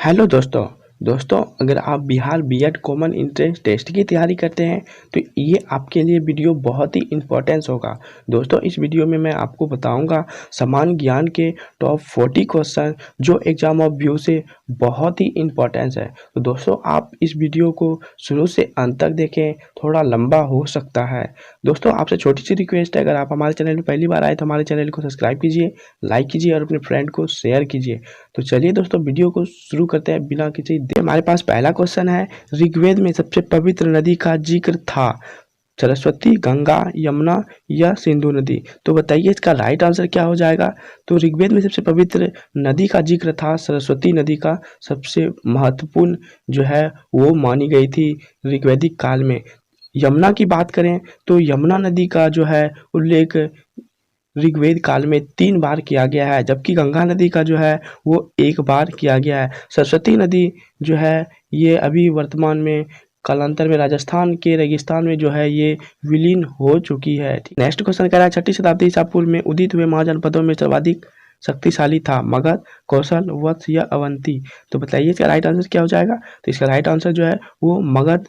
Hello दोस्तों। अगर आप Bihar BEd common entrance test की तैयारी करते हैं तो ये आपके लिए वीडियो बहुत ही इम्पोर्टेंस होगा। दोस्तों इस वीडियो में मैं आपको बताऊंगा सामान्य ज्ञान के टॉप 40 क्वेश्चन जो एग्जाम ऑफ व्यू से बहुत ही इम्पोर्टेंस है। तो दोस्तों आप इस वीडियो को शुरू से अंत तक देखें, थोड़ा लंबा हो सकता है। दोस्तों आपसे छोटी सी रिक्वेस्ट है, अगर आप हमारे चैनल में पहली बार आए तो हमारे चैनल को सब्सक्राइब कीजिए, लाइक कीजिए और अपने फ्रेंड को शेयर कीजिए। तो चलिए दोस्तों वीडियो को शुरू करते हैं बिना किसी हमारे पास पहला क्वेश्चन है, ऋग्वेद में सबसे पवित्र नदी का जिक्र था सरस्वती, गंगा, यमुना या सिंधु नदी। तो बताइए इसका राइट आंसर क्या हो जाएगा। तो ऋग्वेद में सबसे पवित्र नदी का जिक्र था सरस्वती नदी का सबसे महत्वपूर्ण जो है वो मानी गई थी ऋग्वैदिक काल में। यमुना की बात करें तो यमुना नदी का जो है उल्लेख ऋग्वेद काल में 3 बार किया गया है, जबकि गंगा नदी का जो है वो 1 बार किया गया है। सरस्वती नदी जो है ये अभी वर्तमान में कालांतर में राजस्थान के रेगिस्तान में जो है ये विलीन हो चुकी है। नेक्स्ट क्वेश्चन कह रहा है, 6ठी शताब्दी ईसा पूर्व में उदित हुए महाजनपदों में सर्वाधिक शक्तिशाली था मगध, कौशल, वत्स या अवंती। तो बताइए इसका राइट आंसर क्या हो जाएगा। तो इसका राइट आंसर जो है वो मगध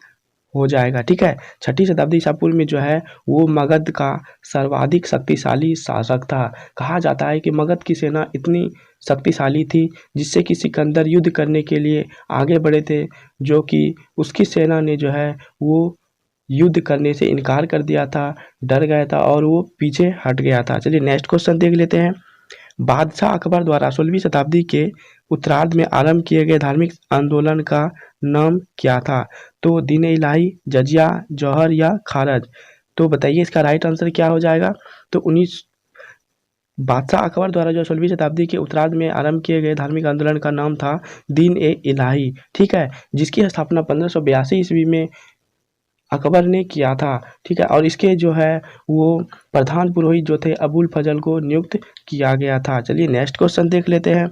हो जाएगा। ठीक है, 6ठी शताब्दी ईसा पूर्व में जो है वो मगध का सर्वाधिक शक्तिशाली शासक था। कहा जाता है कि मगध की सेना इतनी शक्तिशाली थी जिससे कि सिकंदर युद्ध करने के लिए आगे बढ़े थे, जो कि उसकी सेना ने जो है वो युद्ध करने से इनकार कर दिया था, डर गया था और वो पीछे हट गया था। चलिए नेक्स्ट क्वेश्चन देख लेते हैं। बादशाह अकबर द्वारा 16वीं शताब्दी के उत्तरार्ध में आरंभ किए गए धार्मिक आंदोलन का नाम क्या था। तो दीन इलाही, जजिया, जौहर या खारज। तो बताइए इसका राइट आंसर क्या हो जाएगा। तो बादशाह अकबर द्वारा जो 16वीं शताब्दी के उत्तरार्ध में आरंभ किए गए धार्मिक आंदोलन का नाम था दीन ए इलाही। ठीक है, जिसकी स्थापना 1582 ईस्वी में अकबर ने किया था। ठीक है, और इसके जो है वो प्रधान पुरोहित जो थे अबुल फजल को नियुक्त किया गया था। चलिए नेक्स्ट क्वेश्चन देख लेते हैं।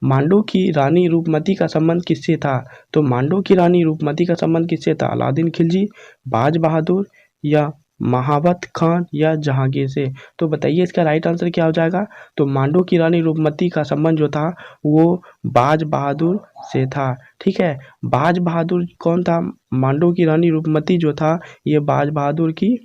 मांडू की रानी रूपमती का संबंध किससे था। तो मांडू की रानी रूपमती का संबंध किससे था। अलादीन खिलजी, बाज बहादुर या महाबत खान या जहांगीर से। तो बताइए इसका राइट आंसर क्या हो जाएगा। तो मांडू की रानी रूपमती का संबंध जो था वो बाज बहादुर से था। ठीक है, बाज बहादुर कौन था। मांडू की रानी रूपमती जो था ये बाज बहादुर की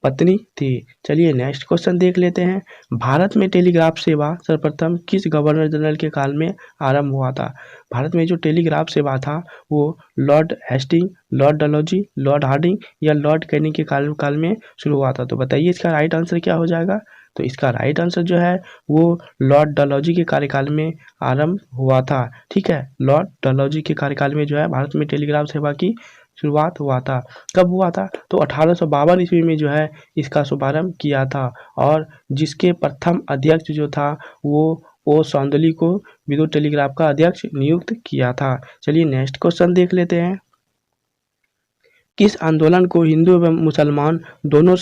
पत्नी थी। चलिए नेक्स्ट क्वेश्चन देख लेते हैं। भारत में टेलीग्राफ सेवा सर्वप्रथम किस गवर्नर जनरल के काल में आरंभ हुआ था। भारत में जो टेलीग्राफ सेवा था वो Lord Hasting, Lord Dalhousie, Lord Harding या लॉर्ड कैनिंग के काल में शुरू हुआ था। तो बताइए इसका राइट आंसर क्या हो जाएगा। तो इसका राइट आंसर जो है वो लॉर्ड डलहौजी के कार्यकाल में आरंभ हुआ था। ठीक है, लॉर्ड डलहौजी के कार्यकाल में जो है भारत में टेलीग्राफ सेवा की शुरुआत हुआ था। कब हुआ था। तो 1852 ईस्वी में जो है इसका शुभारंभ किया था और जिसके प्रथम अध्यक्ष जो था वो ओ सौंदली को विद्युत टेलीग्राफ का अध्यक्ष नियुक्त किया था। चलिए नेक्स्ट क्वेश्चन देख लेते हैं। किस आंदोलन को हिंदू एवं मुसलमान दोनों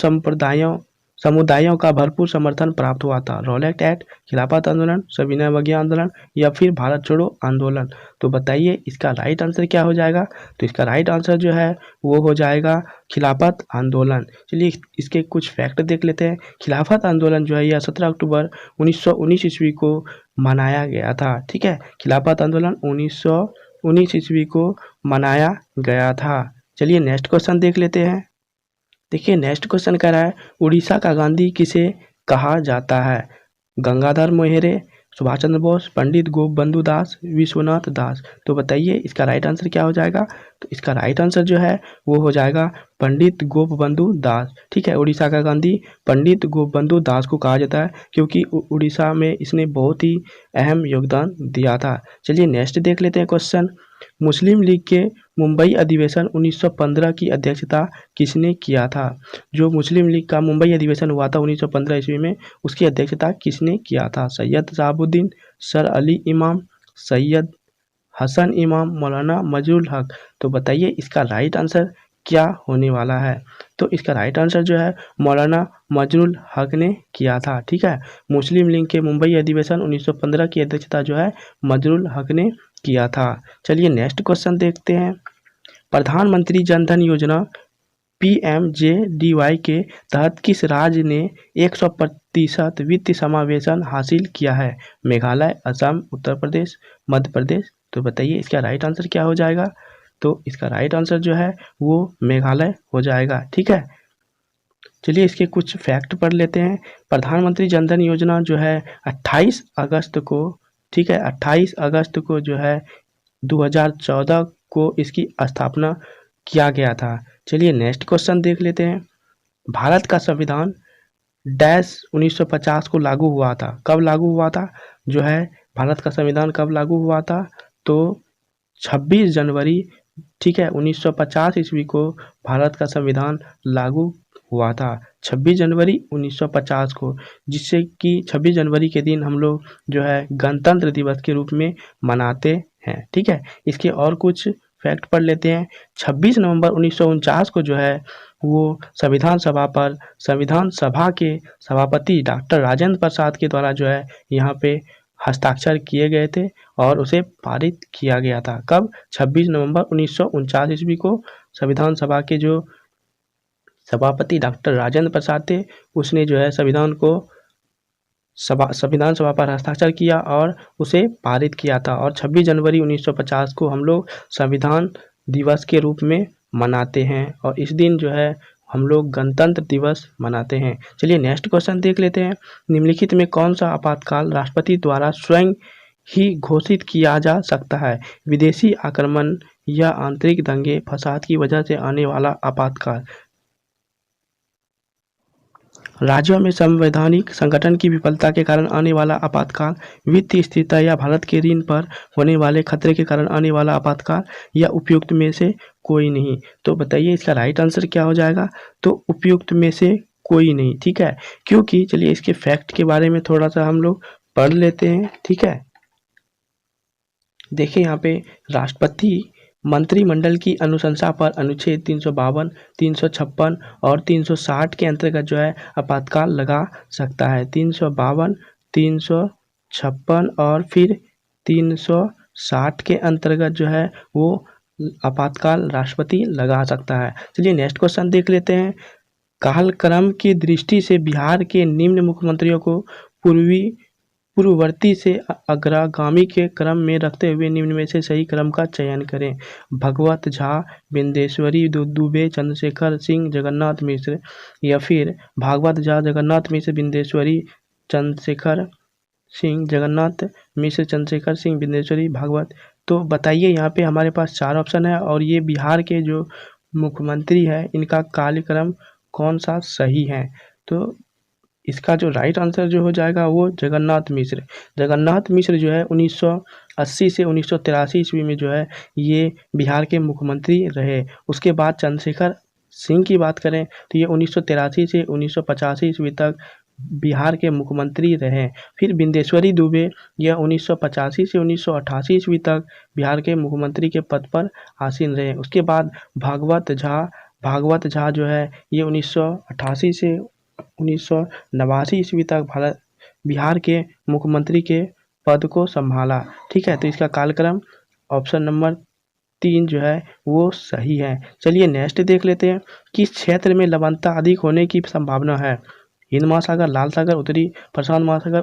समुदायों का भरपूर समर्थन प्राप्त हुआ था। रॉलेट एक्ट, खिलाफत आंदोलन, सविनय अवज्ञा आंदोलन या फिर भारत छोड़ो आंदोलन। तो बताइए इसका राइट आंसर क्या हो जाएगा। तो इसका राइट आंसर जो है वो हो जाएगा खिलाफत आंदोलन। चलिए इसके कुछ फैक्ट देख लेते हैं। खिलाफत आंदोलन जो है यह 17 अक्टूबर 1919 ईस्वी को मनाया गया था। ठीक है, खिलाफत आंदोलन 1919 ईस्वी को मनाया गया था। चलिए नेक्स्ट क्वेश्चन देख लेते हैं। देखिए नेक्स्ट क्वेश्चन कह रहा है, उड़ीसा का गांधी किसे कहा जाता है। गंगाधर मोहरे, सुभाष चंद्र बोस, पंडित गोपबंधु दास, विश्वनाथ दास। तो बताइए इसका राइट आंसर क्या हो जाएगा। तो इसका राइट आंसर जो है वो हो जाएगा पंडित गोपबंधु दास। ठीक है, उड़ीसा का गांधी पंडित गोपबंधु दास को कहा जाता है क्योंकि उड़ीसा में इसने बहुत ही अहम योगदान दिया था। चलिए नेक्स्ट देख लेते हैं क्वेश्चन। मुस्लिम लीग के मुंबई अधिवेशन 1915 की अध्यक्षता किसने किया था। जो मुस्लिम लीग का मुंबई अधिवेशन हुआ था 1915 ईस्वी में, उसकी अध्यक्षता किसने किया था। सैयद शहाबुद्दीन, सर अली इमाम, सैयद हसन इमाम, मौलाना मजरुल हक। तो बताइए इसका राइट आंसर क्या होने वाला है। तो इसका राइट आंसर जो है मौलाना मजरुल हक ने किया था। ठीक है, मुस्लिम लीग के मुंबई अधिवेशन 1915 की अध्यक्षता जो है मजरुल हक ने किया था। चलिए नेक्स्ट क्वेश्चन देखते हैं। प्रधानमंत्री जन धन योजना PMJDY के तहत किस राज्य ने 100% वित्तीय समावेशन हासिल किया है। मेघालय, असम, उत्तर प्रदेश, मध्य प्रदेश तो बताइए इसका राइट आंसर क्या हो जाएगा। तो इसका राइट आंसर जो है वो मेघालय हो जाएगा। ठीक है, चलिए इसके कुछ फैक्ट पढ़ लेते हैं। प्रधानमंत्री जन धन योजना जो है 28 अगस्त को, ठीक है, 28 अगस्त को जो है 2014 को इसकी स्थापना किया गया था। चलिए नेक्स्ट क्वेश्चन देख लेते हैं। भारत का संविधान डैश 1950 को लागू हुआ था। कब लागू हुआ था? जो है भारत का संविधान कब लागू हुआ था? तो 26 जनवरी, ठीक है, 1950 ईस्वी को भारत का संविधान लागू हुआ था। 26 जनवरी 1950 को, जिससे कि 26 जनवरी के दिन हम लोग जो है गणतंत्र दिवस के रूप में मनाते हैं। ठीक है, इसके और कुछ फैक्ट पढ़ लेते हैं। 26 नवंबर 1949 को जो है वो संविधान सभा के सभापति डॉक्टर राजेंद्र प्रसाद के द्वारा जो है यहाँ पे हस्ताक्षर किए गए थे और उसे पारित किया गया था। कब? 26 नवंबर 1949 ईस्वी को संविधान सभा के जो सभापति डॉक्टर राजेंद्र प्रसाद थे, उसने जो है संविधान सभा पर हस्ताक्षर किया और उसे पारित किया था। और 26 जनवरी 1950 को हम लोग संविधान दिवस के रूप में मनाते हैं और इस दिन जो है हम लोग गणतंत्र दिवस मनाते हैं। चलिए नेक्स्ट क्वेश्चन देख लेते हैं। निम्नलिखित में कौन सा आपातकाल राष्ट्रपति द्वारा स्वयं ही घोषित किया जा सकता है? विदेशी आक्रमण या आंतरिक दंगे फसाद की वजह से आने वाला आपातकाल, राज्यों में संवैधानिक संगठन की विफलता के कारण आने वाला आपातकाल, वित्तीय स्थिरता या भारत के ऋण पर होने वाले खतरे के कारण आने वाला आपातकाल, या उपयुक्त में से कोई नहीं। तो बताइए इसका राइट आंसर क्या हो जाएगा। तो उपयुक्त में से कोई नहीं। ठीक है, क्योंकि चलिए इसके फैक्ट के बारे में थोड़ा सा हम लोग पढ़ लेते हैं। ठीक है, देखिए यहाँ पे राष्ट्रपति मंत्रिमंडल की अनुशंसा पर अनुच्छेद 352, 356 और 360 के अंतर्गत जो है आपातकाल लगा सकता है। 352, 356 और फिर 360 के अंतर्गत जो है वो आपातकाल राष्ट्रपति लगा सकता है। चलिए नेक्स्ट क्वेश्चन देख लेते हैं। कालक्रम की दृष्टि से बिहार के निम्न मुख्यमंत्रियों को पूर्ववर्ती से अग्रगामी के क्रम में रखते हुए निम्न में से सही क्रम का चयन करें। भगवत झा, बिंदेश्वरी दुबे, चंद्रशेखर सिंह, जगन्नाथ मिश्र, या फिर भागवत झा, जगन्नाथ मिश्र, बिंदेश्वरी, चंद्रशेखर सिंह, जगन्नाथ मिश्र, चंद्रशेखर सिंह, बिंदेश्वरी, भागवत। तो बताइए यहाँ पे हमारे पास 4 ऑप्शन है और ये बिहार के जो मुख्यमंत्री है इनका कार्यक्रम कौन सा सही है। तो इसका जो राइट आंसर जो हो जाएगा वो जगन्नाथ मिश्र। जगन्नाथ मिश्र जो है 1980 से 1983 ईस्वी में जो है ये बिहार के मुख्यमंत्री रहे। उसके बाद चंद्रशेखर सिंह की बात करें तो ये 1983 से 1985 ईस्वी तक बिहार के मुख्यमंत्री रहे। फिर बिंदेश्वरी दुबे यह 1985 से 1988 ईस्वी तक बिहार के मुख्यमंत्री के पद पर आसीन रहे। उसके बाद भागवत झा जो है ये 1988 से 1989 ईस्वी तक बिहार के मुख्यमंत्री के पद को संभाला। ठीक है, तो इसका कालक्रम ऑप्शन नंबर 3 जो है वो सही है। चलिए नेक्स्ट देख लेते हैं। किस क्षेत्र में लवणता अधिक होने की संभावना है? हिंद महासागर, लाल सागर, उत्तरी प्रशांत महासागर,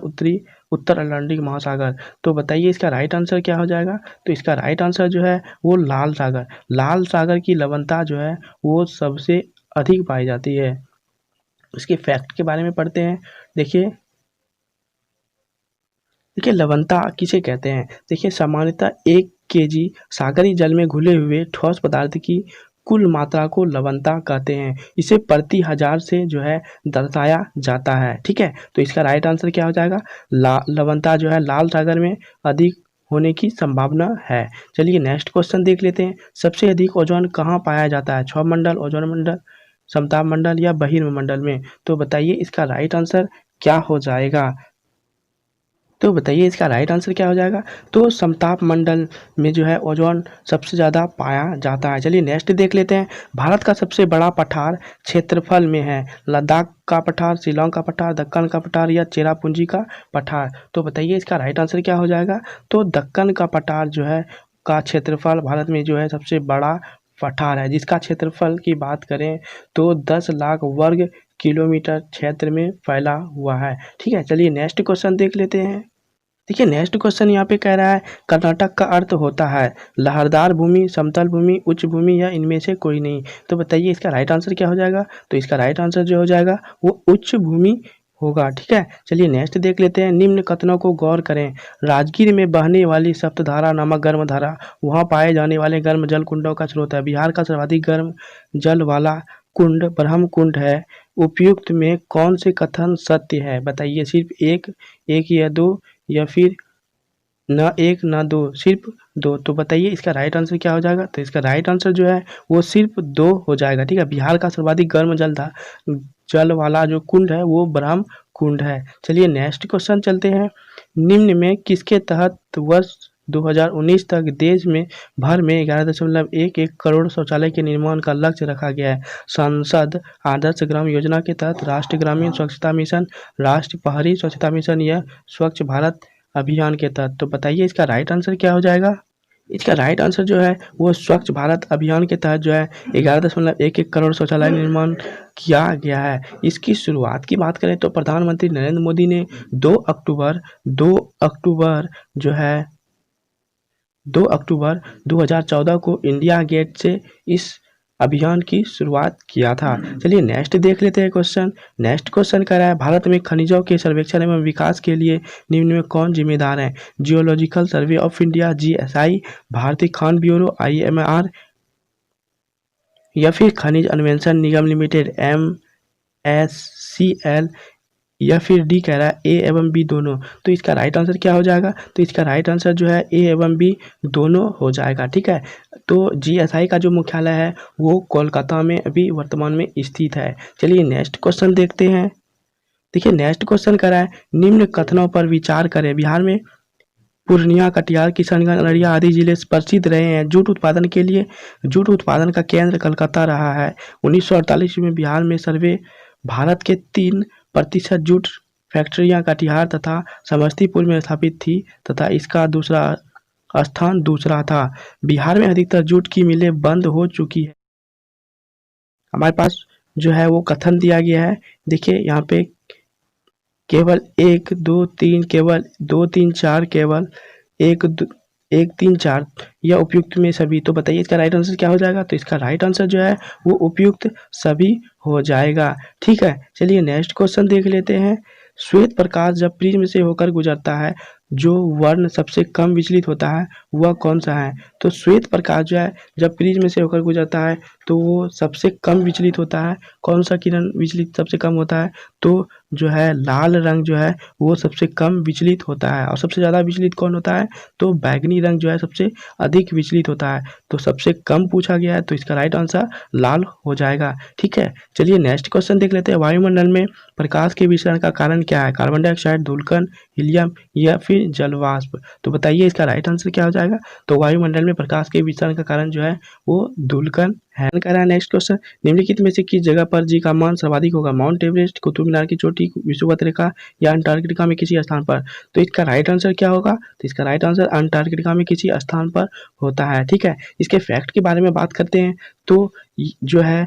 उत्तर अटलांटिक महासागर। तो बताइए इसका राइट आंसर क्या हो जाएगा। तो इसका राइट आंसर जो है वो लाल सागर की लवणता जो है वो सबसे अधिक पाई जाती है। इसके फैक्ट के बारे में पढ़ते हैं। देखिए लवणता किसे कहते हैं। देखिए सामान्यतः 1 kg सागरी जल में घुले हुए ठोस पदार्थ की कुल मात्रा को लवणता कहते हैं। इसे प्रति 1000 से जो है दर्शाया जाता है। ठीक है, तो इसका राइट आंसर क्या हो जाएगा। लवणता जो है लाल सागर में अधिक होने की संभावना है। चलिए नेक्स्ट क्वेश्चन देख लेते हैं। सबसे अधिक ओजोन कहाँ पाया जाता है? क्षौभ मंडल, ओजोन मंडल, समताप मंडल या बहिर्मंडल में। तो बताइए इसका राइट आंसर क्या हो जाएगा। तो बताइए इसका राइट आंसर क्या हो जाएगा। तो समताप मंडल में जो है ओजोन सबसे ज़्यादा पाया जाता है। चलिए नेक्स्ट देख लेते हैं। भारत का सबसे बड़ा पठार क्षेत्रफल में है? लद्दाख का पठार, शिलोंग का पठार, दक्कन का पठार या चेरापूंजी का पठार। तो बताइए इसका राइट आंसर क्या हो जाएगा। तो दक्कन का पठार जो है का क्षेत्रफल भारत में जो है सबसे बड़ा पठार है, जिसका क्षेत्रफल की बात करें तो 10 लाख वर्ग किलोमीटर क्षेत्र में फैला हुआ है। ठीक है, चलिए नेक्स्ट क्वेश्चन देख लेते हैं। देखिए नेक्स्ट क्वेश्चन यहाँ पे कह रहा है कर्नाटक का अर्थ होता है लहरदार भूमि, समतल भूमि, उच्च भूमि या इनमें से कोई नहीं। तो बताइए इसका राइट आंसर क्या हो जाएगा। तो इसका राइट आंसर जो हो जाएगा वो उच्च भूमि होगा। ठीक है, चलिए नेक्स्ट देख लेते हैं। निम्न कथनों को गौर करें। राजगीर में बहने वाली सप्तधारा नामक गर्म धारा वहाँ पाए जाने वाले गर्म जल कुंडों का स्रोत है। बिहार का सर्वाधिक गर्म जल वाला कुंड ब्रह्म कुंड है। उपयुक्त में कौन से कथन सत्य है। बताइए सिर्फ एक या दो, या फिर ना एक ना दो, सिर्फ दो। तो बताइए इसका राइट आंसर क्या हो जाएगा। तो इसका राइट आंसर जो है वो सिर्फ दो हो जाएगा। ठीक है, बिहार का सर्वाधिक गर्म जल वाला जो कुंड है वो ब्रह्म कुंड है। चलिए नेक्स्ट क्वेश्चन चलते हैं। निम्न में किसके तहत वर्ष 2019 तक देश में भर में 11.11 करोड़ शौचालय के निर्माण का लक्ष्य रखा गया है। सांसद आदर्श ग्राम योजना के तहत, राष्ट्रीय ग्रामीण स्वच्छता मिशन, राष्ट्रीय पहाड़ी स्वच्छता मिशन या स्वच्छ भारत अभियान के तहत। तो बताइए इसका राइट आंसर क्या हो जाएगा। इसका राइट आंसर जो है वो स्वच्छ भारत अभियान के तहत जो है 11.11 करोड़ शौचालय निर्माण किया गया है। इसकी शुरुआत की बात करें तो प्रधानमंत्री नरेंद्र मोदी ने 2 अक्टूबर जो है 2 अक्टूबर 2014 को इंडिया गेट से इस अभियान की शुरुआत किया था। चलिए नेक्स्ट देख लेते हैं क्वेश्चन। नेक्स्ट क्वेश्चन कह रहा है भारत में खनिजों के सर्वेक्षण एवं विकास के लिए निम्न में कौन जिम्मेदार है। Geological survey of India GSI, भारतीय खान ब्यूरो आईएमआर, या फिर खनिज अन्वेषण निगम लिमिटेड एमएससीएल, या फिर डी कह रहा है ए एवं बी दोनों। तो इसका राइट आंसर क्या हो जाएगा। तो इसका राइट आंसर जो है ए एवं बी दोनों हो जाएगा। ठीक है, तो जीएसआई का जो मुख्यालय है वो कोलकाता में अभी वर्तमान में स्थित है। चलिए नेक्स्ट क्वेश्चन देखते हैं। देखिए नेक्स्ट क्वेश्चन कर रहा है निम्न कथनों पर विचार करें। बिहार में पूर्णिया, कटिहार, किशनगंज, अररिया आदि जिले प्रसिद्ध रहे हैं जूट उत्पादन के लिए। जूट उत्पादन का केंद्र कलकत्ता रहा है। 1948 में बिहार में सर्वे भारत के 3% जूट फैक्ट्रियां कटिहार तथा समस्तीपुर में स्थापित थी तथा इसका स्थान दूसरा था। बिहार में अधिकतर जूट की मिलें बंद हो चुकी है। हमारे पास जो है वो कथन दिया गया है। देखिए यहाँ पे केवल 1 2 3, केवल 2 3 4, केवल 1 3 4 या उपयुक्त में सभी। तो बताइए इसका राइट आंसर क्या हो जाएगा। तो इसका राइट आंसर जो है वो उपयुक्त सभी हो जाएगा। ठीक है, चलिए नेक्स्ट क्वेश्चन देख लेते हैं। श्वेत प्रकाश जब प्रिज्म से होकर गुजरता है जो वर्ण सबसे कम विचलित होता है वह कौन सा है। तो श्वेत प्रकाश जो है जब प्रिज्म से होकर गुजरता है तो वो सबसे कम विचलित होता है। कौन सा किरण विचलित सबसे कम होता है। तो जो है लाल रंग जो है वो सबसे कम विचलित होता है। और सबसे ज़्यादा विचलित कौन होता है। तो बैगनी रंग जो है सबसे अधिक विचलित होता है। तो सबसे कम पूछा गया है तो इसका राइट आंसर लाल हो जाएगा। ठीक है, चलिए नेक्स्ट क्वेश्चन देख लेते हैं। वायुमंडल में प्रकाश के विसरण का कारण क्या है। कार्बन डाइऑक्साइड, धूलकण, हीलियम या फिर जल वाष्प। तो बताइए इसका राइट आंसर क्या हो जाएगा। तो वायुमंडल में प्रकाश के विसरण का कारण जो है वो धूलकण है। कह रहा है नेक्स्ट क्वेश्चन निम्नलिखित में से किस जगह पर जी का मान सर्वाधिक होगा। माउंट एवरेस्ट, कुतुब मीनार की चोटी, विषुवत रेखा या अंटार्कटिका में किसी स्थान पर। तो इसका राइट आंसर क्या होगा। तो इसका राइट आंसर अंटार्कटिका में किसी स्थान पर होता है। ठीक है, इसके फैक्ट के बारे में बात करते हैं तो जो है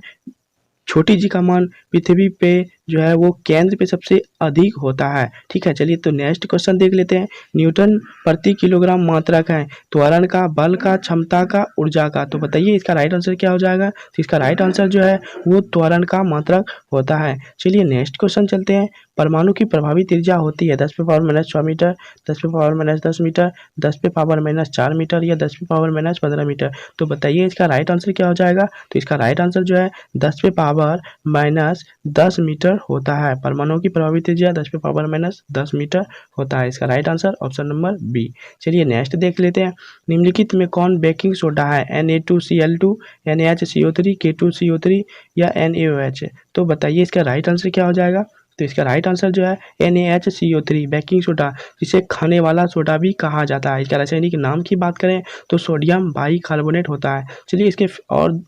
छोटी जी का मान पृथ्वी पे जो है वो केंद्र पे सबसे अधिक होता है। ठीक है, चलिए तो नेक्स्ट क्वेश्चन देख लेते हैं। न्यूटन प्रति किलोग्राम मात्रक है त्वरण का, बल का, क्षमता का, ऊर्जा का। तो बताइए इसका राइट आंसर क्या हो जाएगा। तो इसका राइट आंसर जो है वो त्वरण का मात्रक होता है। चलिए नेक्स्ट क्वेश्चन चलते हैं। परमाणु की प्रभावी त्रिज्या होती है 10⁻⁻6 मीटर, 10⁻⁻10 मीटर, 10⁻⁻4 मीटर या 10⁻⁻15 मीटर। तो बताइए इसका राइट आंसर क्या हो जाएगा। तो इसका राइट आंसर जो है 10⁻⁻10 मीटर होता है। परमाणु की प्रभावी त्रिज्या 10⁻⁻10 मीटर होता है। इसका right answer option number B. चलिए नेक्स्ट देख लेते हैं। निम्नलिखित में कौन बेकिंग सोडा है। Na2Cl2, NaHCO3, K2CO3 या NaOH। तो बताइए इसका राइट आंसर क्या हो जाएगा। तो इसका राइट आंसर जो है NaHCO3 बेकिंग सोडा, जिसे खाने वाला सोडा भी कहा जाता है। इसका रासायनिक नाम की बात करें तो सोडियम बाइकार्बोनेट होता है। चलिए इसके और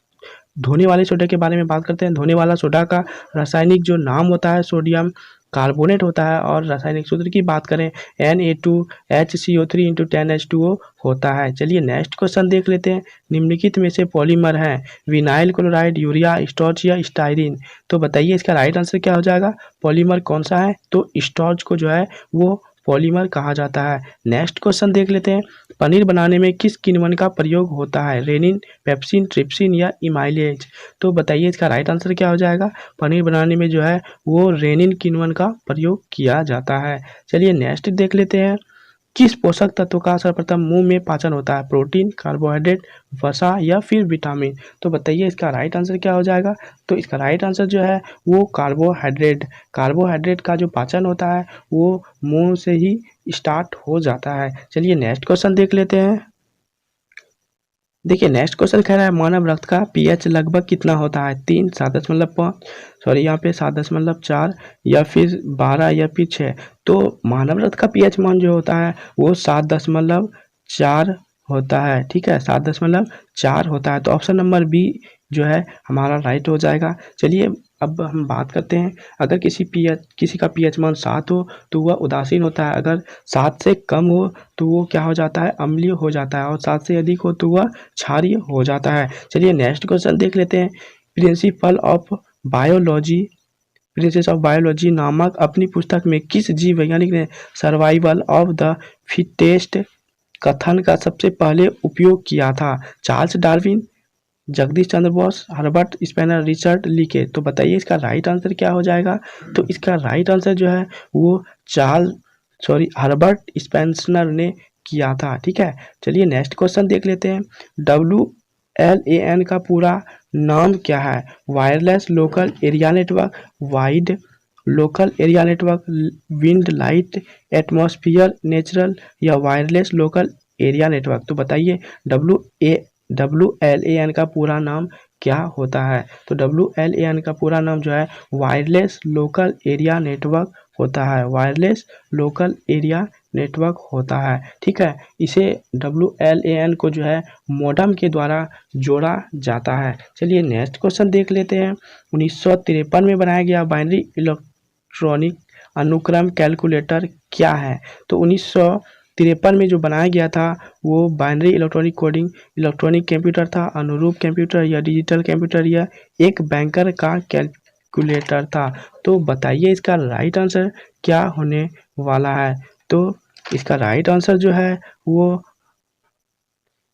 धोने वाले सोडा के बारे में बात करते हैं। धोने वाला सोडा का रासायनिक जो नाम होता है सोडियम कार्बोनेट होता है। और रासायनिक सूत्र की बात करें Na2HCO3 × 10H2O होता है। चलिए नेक्स्ट क्वेश्चन देख लेते हैं। निम्नलिखित में से पॉलीमर है विनाइल क्लोराइड, यूरिया, स्टार्च या स्टाइरिन। तो बताइए इसका राइट आंसर क्या हो जाएगा। पॉलीमर कौन सा है। तो स्टार्च को जो है वो पॉलीमर कहा जाता है। नेक्स्ट क्वेश्चन देख लेते हैं, पनीर बनाने में किस किण्वन का प्रयोग होता है? रेनिन, पेप्सिन, ट्रिप्सिन या इमाइलेज? तो बताइए इसका राइट आंसर क्या हो जाएगा? पनीर बनाने में जो है वो रेनिन किण्वन का प्रयोग किया जाता है। चलिए नेक्स्ट देख लेते हैं, किस पोषक तत्व का सर्वप्रथम मुंह में पाचन होता है? प्रोटीन, कार्बोहाइड्रेट, वसा या फिर विटामिन? तो बताइए इसका राइट आंसर क्या हो जाएगा? तो इसका राइट आंसर जो है वो कार्बोहाइड्रेट। कार्बोहाइड्रेट का जो पाचन होता है वो मुंह से ही स्टार्ट हो जाता है। चलिए नेक्स्ट क्वेश्चन देख लेते हैं। देखिए नेक्स्ट क्वेश्चन कह रहा है, मानव रक्त का पीएच लगभग कितना होता है? 3, 7.5, सॉरी यहाँ पे 7.4 या फिर 12 या फिर 6? तो मानव रक्त का पीएच मान जो होता है वो 7.4 होता है। ठीक है, 7.4 होता है। तो ऑप्शन नंबर बी जो है हमारा राइट हो जाएगा। चलिए अब हम बात करते हैं, अगर किसी का पीएच मान 7 हो तो वह उदासीन होता है, अगर 7 से कम हो तो वो क्या हो जाता है? अम्लीय हो जाता है, और 7 से अधिक हो तो वह क्षारीय हो जाता है। चलिए नेक्स्ट क्वेश्चन देख लेते हैं, principle of biology princess of biology नामक अपनी पुस्तक में किस जीव वैज्ञानिक ने सर्वाइवल ऑफ द फिटेस्ट कथन का सबसे पहले उपयोग किया था? Charles Darwin, Jagdish Chandra Bose, Herbert spanner, Richard लीके? तो बताइए इसका राइट आंसर क्या हो जाएगा? तो इसका राइट आंसर जो है वो हर्बर्ट स्पेंसर ने किया था। ठीक है, चलिए नेक्स्ट क्वेश्चन देख लेते हैं, WLAN का पूरा नाम क्या है? Wireless local area network, wide local area network, wind light atmosphere natural या वायरलेस लोकल एरिया नेटवर्क? तो बताइए WLAN का पूरा नाम क्या होता है? तो WLAN का पूरा नाम जो है वायरलेस लोकल एरिया नेटवर्क होता है। वायरलेस लोकल एरिया नेटवर्क होता है। ठीक है, इसे WLAN को जो है मॉडेम के द्वारा जोड़ा जाता है। चलिए नेक्स्ट क्वेश्चन देख लेते हैं, 1953 में बनाया गया बाइनरी इलेक्ट्रॉनिक अनुक्रम कैलकुलेटर क्या है? तो 1953 में जो बनाया गया था वो binary electronic coding electronic computer था, अनुरूप कंप्यूटर या डिजिटल कंप्यूटर या एक बैंकर का कैलकुलेटर था? तो बताइए इसका राइट आंसर क्या होने वाला है? तो इसका राइट आंसर जो है वो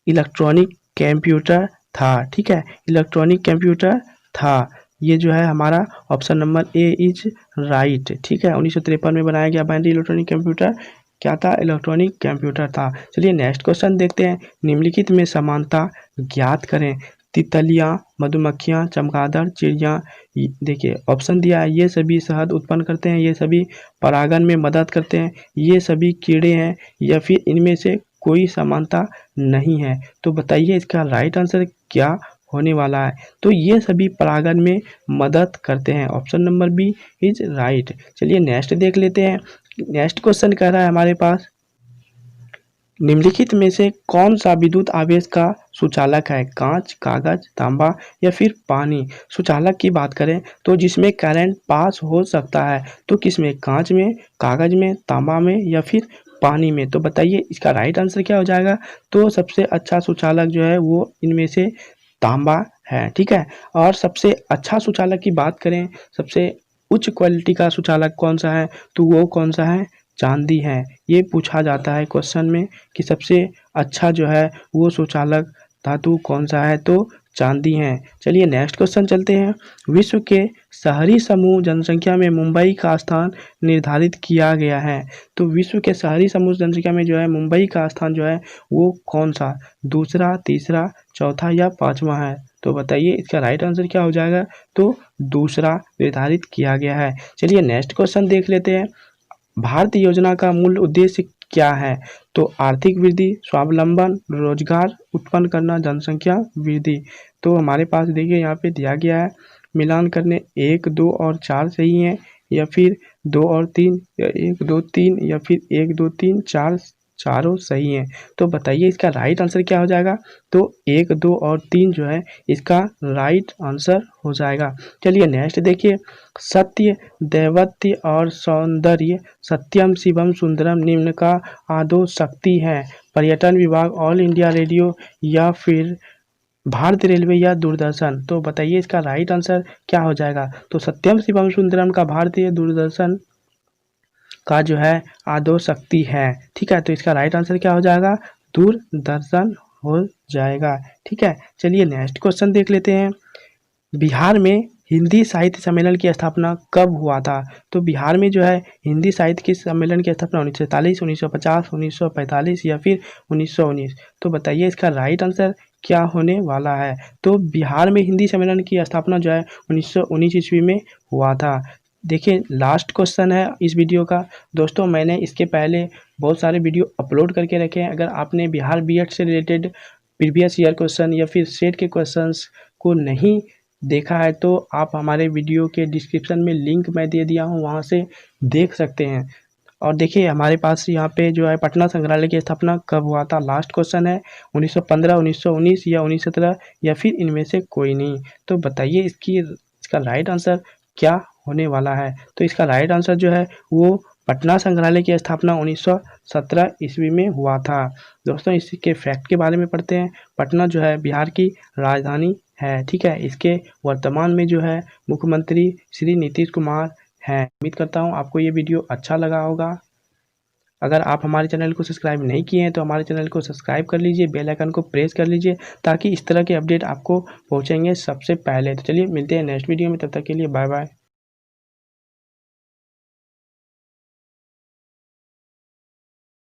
इलेक्ट्रॉनिक कंप्यूटर था। ठीक है, इलेक्ट्रॉनिक कंप्यूटर था। ये जो है हमारा option number A is right. ठीक है, 1953 में बनाया गया बाइनरी इलेक्ट्रॉनिक कंप्यूटर क्या था? इलेक्ट्रॉनिक कंप्यूटर था। चलिए नेक्स्ट क्वेश्चन देखते हैं, निम्नलिखित में समानता ज्ञात करें। तितलियाँ, मधुमक्खियाँ, चमगादड़, चिड़ियाँ। देखिए ऑप्शन दिया है, ये सभी शहद उत्पन्न करते हैं, ये सभी परागण में मदद करते हैं, ये सभी कीड़े हैं, या फिर इनमें से कोई समानता नहीं है? तो बताइए इसका राइट आंसर क्या होने वाला है? तो ये सभी परागण में मदद करते हैं। Option number B is right. चलिए नेक्स्ट देख लेते हैं, नेक्स्ट क्वेश्चन कह रहा है हमारे पास, निम्नलिखित में से कौन सा विद्युत आवेश का सुचालक है? कांच, कागज, तांबा या फिर पानी? सुचालक की बात करें तो जिसमें करंट पास हो सकता है, तो किसमें? कांच में, कागज में, तांबा में या फिर पानी में? तो बताइए इसका राइट आंसर क्या हो जाएगा? तो सबसे अच्छा सुचालक जो है वो इनमें से तांबा है। ठीक है, और सबसे अच्छा सुचालक की बात करें, सबसे उच्च क्वालिटी का सुचालक कौन सा है? तो वो कौन सा है? चांदी है। ये पूछा जाता है क्वेश्चन में कि सबसे अच्छा जो है वो सुचालक धातु कौन सा है? तो चांदी है। चलिए नेक्स्ट क्वेश्चन चलते हैं, विश्व के शहरी समूह जनसंख्या में मुंबई का स्थान निर्धारित किया गया है। तो विश्व के शहरी समूह जनसंख्या में जो है मुंबई का स्थान जो है वो कौन सा? दूसरा, तीसरा, चौथा या पाँचवा है? तो बताइए इसका राइट आंसर क्या हो जाएगा? तो दूसरा निर्धारित किया गया है। चलिए नेक्स्ट क्वेश्चन देख लेते हैं, भारतीय योजना का मूल उद्देश्य क्या है? तो आर्थिक वृद्धि, स्वावलंबन, रोजगार उत्पन्न करना, जनसंख्या वृद्धि? तो हमारे पास देखिए यहाँ पे दिया गया है, मिलान करने 1, 2 और 4 सही हैं, या फिर 2 और 3, या 1, 2, 3, या फिर 1, 2, 3, 4 चारों सही हैं? तो बताइए इसका राइट आंसर क्या हो जाएगा? तो 1, 2 और 3 जो है इसका राइट आंसर हो जाएगा। चलिए नेक्स्ट देखिए, सत्य, दैवत्य और सौंदर्य, सत्यम, शिवम, सुंदरम निम्न का आदो शक्ति है? पर्यटन विभाग, ऑल इंडिया रेडियो या फिर भारतीय रेलवे या दूरदर्शन? तो बताइए इसका राइट आंसर क्या हो जाएगा? तो सत्यम, शिवम, सुंदरम का भारतीय दूरदर्शन का जो है आद्यशक्ति है। ठीक है, तो इसका राइट आंसर क्या हो जाएगा? दूरदर्शन हो जाएगा। ठीक है, चलिए नेक्स्ट क्वेश्चन देख लेते हैं। बिहार में हिंदी साहित्य सम्मेलन की स्थापना कब हुआ था? तो बिहार में जो है हिंदी साहित्य के सम्मेलन की स्थापना 1943, 1950, 1945 या फिर 1919। तो बताइए इसका राइट आंसर क्या होने वाला है? तो बिहार में हिंदी सम्मेलन की स्थापना जो है 1919 ईस्वी में हुआ था। देखिए लास्ट क्वेश्चन है इस वीडियो का। दोस्तों मैंने इसके पहले बहुत सारे वीडियो अपलोड करके रखे हैं। अगर आपने बिहार बीएड से रिलेटेड प्रीवियस ईयर क्वेश्चन या फिर सेट के क्वेश्चंस को नहीं देखा है तो आप हमारे वीडियो के डिस्क्रिप्शन में लिंक मैं दे दिया हूँ, वहाँ से देख सकते हैं। और देखिए हमारे पास यहाँ पे जो है पटना संग्रहालय की स्थापना कब हुआ था? लास्ट क्वेश्चन है 1915, 1919 या 1917 या फिर इनमें से कोई नहीं। तो बताइए इसका राइट आंसर क्या होने वाला है? तो इसका राइट आंसर जो है वो पटना संग्रहालय की स्थापना 1917 ईस्वी में हुआ था। दोस्तों इसके फैक्ट के बारे में पढ़ते हैं। पटना जो है बिहार की राजधानी है। ठीक है, इसके वर्तमान में जो है मुख्यमंत्री श्री नीतीश कुमार हैं। उम्मीद करता हूँ आपको ये वीडियो अच्छा लगा होगा। अगर आप हमारे चैनल को सब्सक्राइब नहीं किए हैं तो हमारे चैनल को सब्सक्राइब कर लीजिए, बेल आइकन को प्रेस कर लीजिए ताकि इस तरह के अपडेट आपको पहुँचेंगे सबसे पहले। तो चलिए मिलते हैं नेक्स्ट वीडियो में, तब तक के लिए बाय बाय।